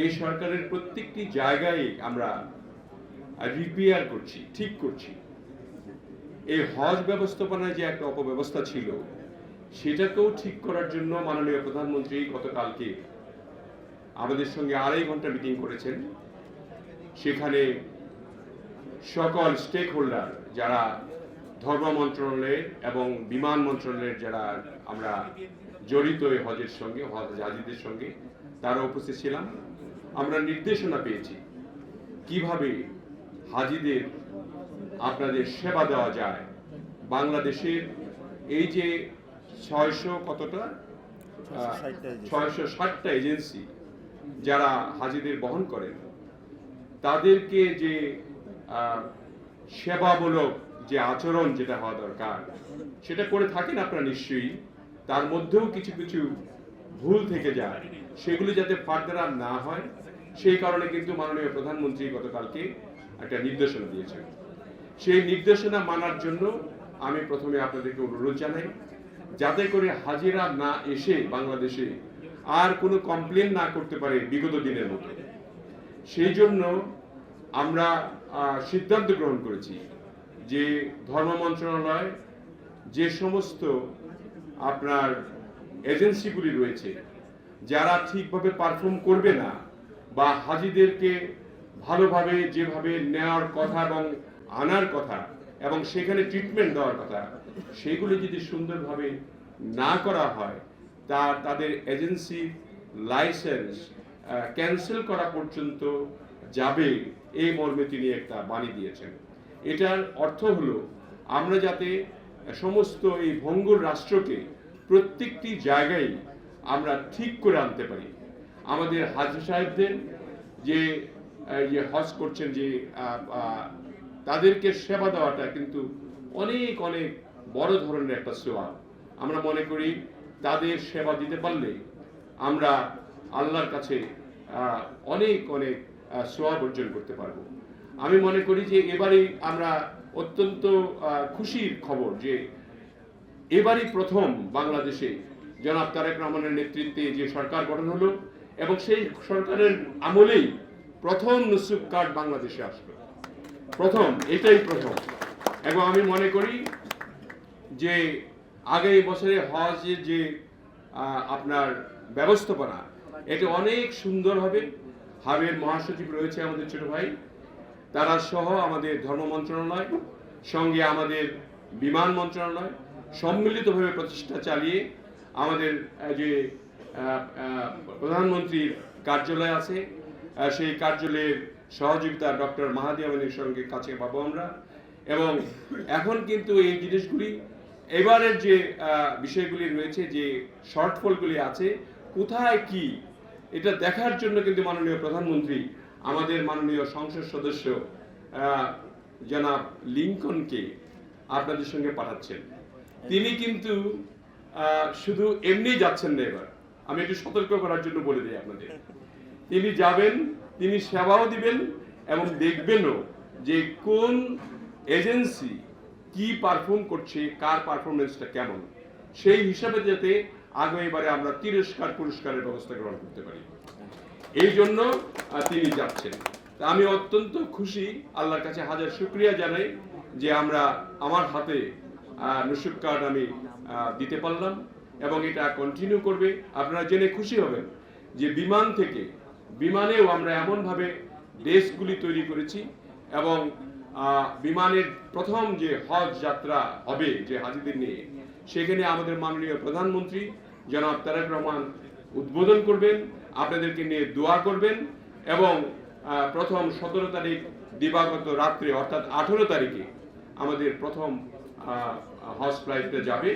এই সরকারের প্রত্যেকটি জায়গায় আমরা রিপেয়ার করছি, ঠিক করছি। এই হজ ব্যবস্থাপনায় যে একটা অপব্যবস্থা ছিল সেটাকেও ঠিক করার জন্য মাননীয় প্রধানমন্ত্রী গতকালকে আমাদের সঙ্গে 2.5 ঘন্টা মিটিং করেছেন। সেখানে সকল স্টেক হোল্ডার যারা ধর্ম মন্ত্রণালয়ের এবং বিমান মন্ত্রণালয়ের যারা আমরা জড়িত এই হজের সঙ্গে, হাজিদের সঙ্গে, তারা উপস্থিত ছিলাম। আমরা নির্দেশনা পেয়েছি কিভাবে হাজিদের আপনাদের সেবা দেওয়া যায়। বাংলাদেশের এই যে 660টা এজেন্সি যারা হাজিদের বহন করেন, তাদেরকে যে সেবামূলক যে আচরণ যেটা হওয়া দরকার সেটা করে থাকেন আপনারা নিশ্চয়ই। তার মধ্যেও কিছু কিছু ভুল থেকে যায়, সেগুলি যাতে ফার্দার আর না হয় সেই কারণে কিন্তু মাননীয় প্রধানমন্ত্রী গতকালকে একটা নির্দেশনা দিয়েছেন। সেই নির্দেশনা মানার জন্য আমি প্রথমে আপনাদেরকে অনুরোধ জানাই যাতে করে হাজিরা না এসে বাংলাদেশে আর কোনো কমপ্লেন না করতে পারে বিগত দিনের মতো। সেই জন্য আমরা সিদ্ধান্ত গ্রহণ করেছি যে ধর্ম মন্ত্রণালয় যে সমস্ত আপনার এজেন্সিগুলি রয়েছে যারা ঠিকভাবে পারফর্ম করবে না বা হাজিদেরকে ভালোভাবে যেভাবে নেওয়ার কথা এবং আনার কথা এবং সেখানে ট্রিটমেন্ট দেওয়ার কথা, সেগুলি যদি সুন্দরভাবে না করা হয় তাদের এজেন্সি লাইসেন্স ক্যান্সেল করা পর্যন্ত যাবে, এই মর্মে তিনি একটা বাণী দিয়েছেন। এটার অর্থ হলো আমরা যাতে সমস্ত এই ভঙ্গুর রাষ্ট্রকে প্রত্যেকটি জায়গায় আমরা ঠিক করে আনতে পারি। আমাদের হাজি সাহেবদের যে হজ করছেন, যে তাদেরকে সেবা দেওয়াটা কিন্তু অনেক অনেক বড় ধরনের একটা সেবা। আমরা মনে করি তাদের সেবা দিতে পারলে আমরা আল্লাহর কাছে অনেক অনেক সওয়াব অর্জন করতে পারবো। আমি মনে করি যে এবারে আমরা অত্যন্ত খুশির খবর যে এবারই প্রথম বাংলাদেশে জনাব তারেক রহমানের নেতৃত্বে যে সরকার গঠন হলো এবং সেই সরকারের আমলেই প্রথম নুসুক কার্ড বাংলাদেশে আসলো, প্রথম, এটাই প্রথম। এবং আমি মনে করি যে আগামী বছরে হজের যে আপনার ব্যবস্থাপনা এটা অনেক সুন্দর হবে। হাবের মহাসচিব রয়েছে আমাদের ছোট ভাই, তারা সহ আমাদের ধর্ম মন্ত্রণালয় সঙ্গে আমাদের বিমান মন্ত্রণালয় সম্মিলিতভাবে প্রচেষ্টা চালিয়ে আমাদের যে প্রধানমন্ত্রীর কার্যালয় আছে সেই কার্যালয়ের সহযোগিতা ডক্টর মাহাদি আমিনের সঙ্গে কাছে পাবো আমরা। এবং এখন কিন্তু এই জিনিসগুলি এবারের যে বিষয়গুলি রয়েছে, যে শর্টফলগুলি আছে কোথায় কি, এটা দেখার জন্য কিন্তু মাননীয় প্রধানমন্ত্রী আমাদের মাননীয় সংসদ সদস্য জনাব লিঙ্কনকে আপনাদের সঙ্গে পাঠাচ্ছেন। তিনি কিন্তু শুধু এমনি যাচ্ছেন না, এবার আমি একটু সতর্ক করার জন্য বলে দিই আপনাদের, তিনি যাবেন, তিনি সেবাও দিবেন এবং দেখবেনও যে কোন এজেন্সি কি পারফর্ম করছে, কার পারফরমেন্সটা কেমন, সেই হিসাবে যাতে আগামীবারে আমরা পুরস্কারের ব্যবস্থা গ্রহণ করতে পারি, এই জন্য তিনি যাচ্ছেন। আমি অত্যন্ত খুশি, আল্লাহর কাছে হাজার শুকরিয়া জানাই যে আমার হাতে নুসুক কার্ড আমি দিতে পারলাম এবং এটা কন্টিনিউ করবে। আপনারা জেনে খুশি হবেন যে বিমানেও আমরা এমনভাবে ডেস্কগুলি তৈরি করেছি এবং বিমানের প্রথম যে হজ যাত্রা হবে যে হাজিদের নিয়ে, সেখানে আমাদের মাননীয় প্রধানমন্ত্রী জনাব তারেক রহমান উদ্বোধন করবেন, আপনাদেরকে নিয়ে দোয়া করবেন এবং প্রথম 17 তারিখ দিবাগত রাত্রে অর্থাৎ 18 তারিখে আমাদের প্রথম হজ ফ্লাইটে যাবে।